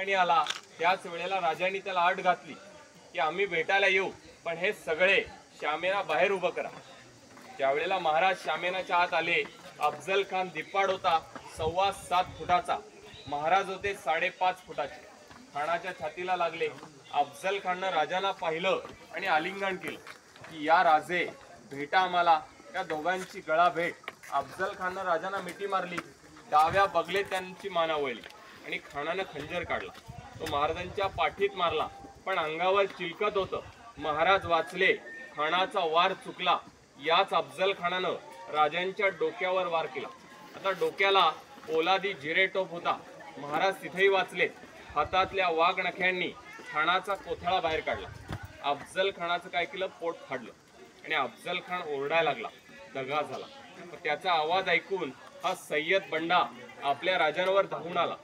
ठिकाणी आला त्याच वेळेला राजांनी त्याला अट घातली की आम्ही भेटायला येऊ, पण हे सगळे शामेना बाहेर उभं करा. त्यावेळेला महाराज शामेनाच्या आत आले. अफजल खान दिप्पाड होता 7.25 फुटाचा, महाराज होते 5.5 फुटाचे. खानाच्या छातीला लागले. अफजल खाननं राजांना पाहिलं आणि आलिंगन केलं की या राजे भेटा आम्हाला. त्या दोघांची गळा भेट. अफजल खाननं राजांना मिठी मारली. डाव्या बगले त्यांची मान आवळली आणि खानानं खंजर काढला. तो महाराजांच्या पाठीत मारला, पण अंगावर चिलकत होतं. महाराज वाचले. खानाचा वार चुकला. याच अफजल खानानं राजांच्या डोक्यावर वार केला. आता डोक्याला पोलादी जिरेटोप होता. महाराज तिथेही वाचले. हातातल्या वाघ नख्यांनी खानाचा कोथळा बाहेर काढला. अफजल खानाचं काय केलं, पोट फाडलं आणि अफजल खान ओरडायला लागला. दगा झाला. त्याचा आवाज ऐकून हा सय्यद बंडा आपल्या राजांवर धावून आला.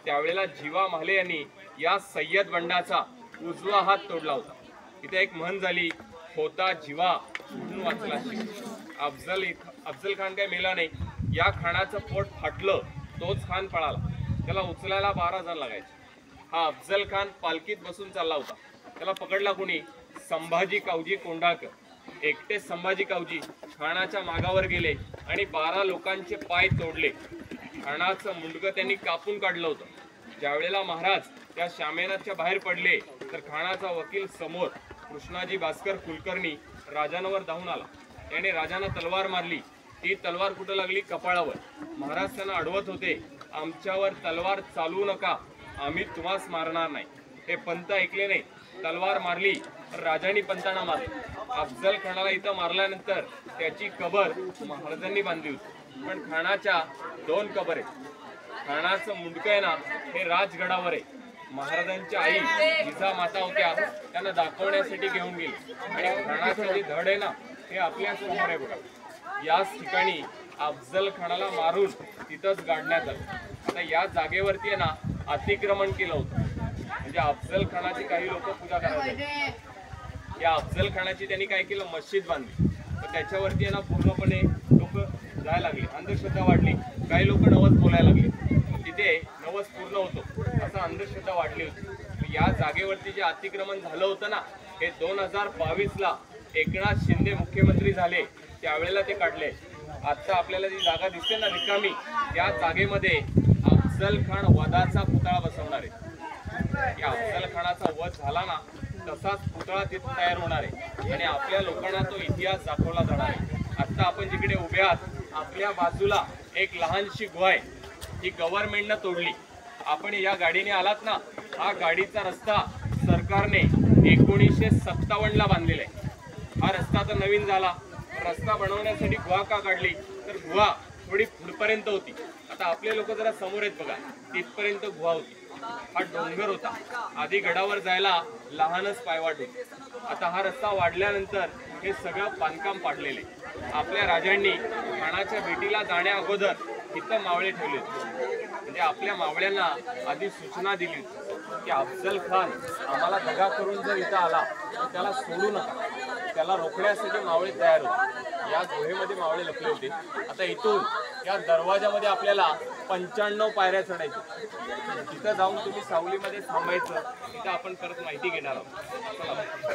त्यावेळेला जीवा महाले यांनी या सय्यद बंडाचा उजवा हात तोडला होता. इथे एक म्हण झाली, होता जीवा म्हणून वाचला. अफजल खान काय मेला नाही. या खानाचं पोट फाटलं, तोच खान पळाला. त्याला उचलायला 12 जण लागायचे. हा अफजल खान पालखीत बसून चालला होता. त्याला पकडला कोणी, संभाजी कावजी कोंढाळकर. एकटे संभाजी कावजी खानाच्या मागावर गेले आणि 12 लोकांचे पाय तोडले. खानाचं मुंडकं त्यांनी कापून काढलं होतं. ज्यावेळेला महाराज त्या शामेनाच्या बाहेर पडले तर खानाचा वकील समोर कृष्णाजी भास्कर कुलकर्णी राजांवर धावून आला. त्याने राजांना तलवार मारली. ती तलवार कुठं लागली, कपाळावर. महाराज त्यांना अडवत होते, आमच्यावर तलवार चालवू नका, आम्ही तुम्हास मारणार नाही. हे पंत ऐकले नाही. तलवार मारली तर राजांनी पंतांना मारले. अफजल खानाला इथं मारल्यानंतर त्याची कबर महाराजांनी बांधली होती. पण खानाच्या 2 कबर आहेत. खानाचं मुंडकं आहे ना, हे राजगडावर आहे. महाराजांच्या आई जिजा माता होत्या, त्यांना दाखवण्यासाठी घेऊन गेले आणि खानाचं जे धड आहे ना, हे आपल्या समोर आहे बघा. याच ठिकाणी अफजल खानाला मारून तिथंच गाडण्यात आलं. आता या जागेवरती आहे ना अतिक्रमण केलं होतं. म्हणजे अफजल खानाची काही लोक पूजा करायला, या अफजल खानाची त्यांनी काय केलं, मस्जिद बांधली. तर त्याच्यावरती आहे ना पूर्णपणे लोक जायला लागले. अंधश्रद्धा वाढली. काही लोक नवस बोलायला लागले. तिथे नवस पूर्ण होतो असं अंधश्रद्धा वाढली होती. या जागेवरती जे अतिक्रमण झालं होतं ना, हे 2022ला एकनाथ शिंदे मुख्यमंत्री झाले त्यावेळेला ते काढले. आता आपल्याला जी जागा दिसते ना रिकामी, त्या जागेमध्ये अफजल खान वधाचा पुतळा बसवणार आहे. या अफजल खानाचा वध झाला ना, तसाच पुतळा तिथे तयार होणार आहे आणि आपल्या लोकांना तो इतिहास दाखवला जाणार आहे. आता आपण जिकडे उभे आहात, आपल्या बाजूला एक लहानशी गुहा आहे. ही गव्हर्नमेंटनं तोडली. आपण या गाडीने आलात ना, हा गाडीचा रस्ता सरकारने 1957ला बांधलेला आहे. हा रस्ता तर नवीन झाला. रस्ता बनवण्यासाठी गुहा का काढली, तर गुहा थोडी पुढपर्यंत होती. आता आपले लोक जरा समोर आहेत बघा, तिथपर्यंत गुहा होती. हा डोंगर होता. आधी गडावर जायला लहानच पायवाट होती. आता हा रस्ता वाढल्यानंतर हे सगळं बांधकाम पाडलेले. आपल्या राजांनी खानाच्या भेटीला जाण्या अगोदर इथं मावळे ठेवले होते. म्हणजे आपल्या मावळ्यांना आधी सूचना दिली होती की अफजल खान आम्हाला दगा करून जर इथं आला तर त्याला सोडू नका. त्याला रोखण्यासाठी मावळे तयार होते. या गुहेमध्ये मावळे लपले होते. आता इथून या दरवाजामध्ये आपल्याला 95 पायऱ्या चढायच्या. तिथं जाऊन तुम्ही सावलीमध्ये थांबायचं. तिथं आपण परत माहिती घेणार आहोत. चला.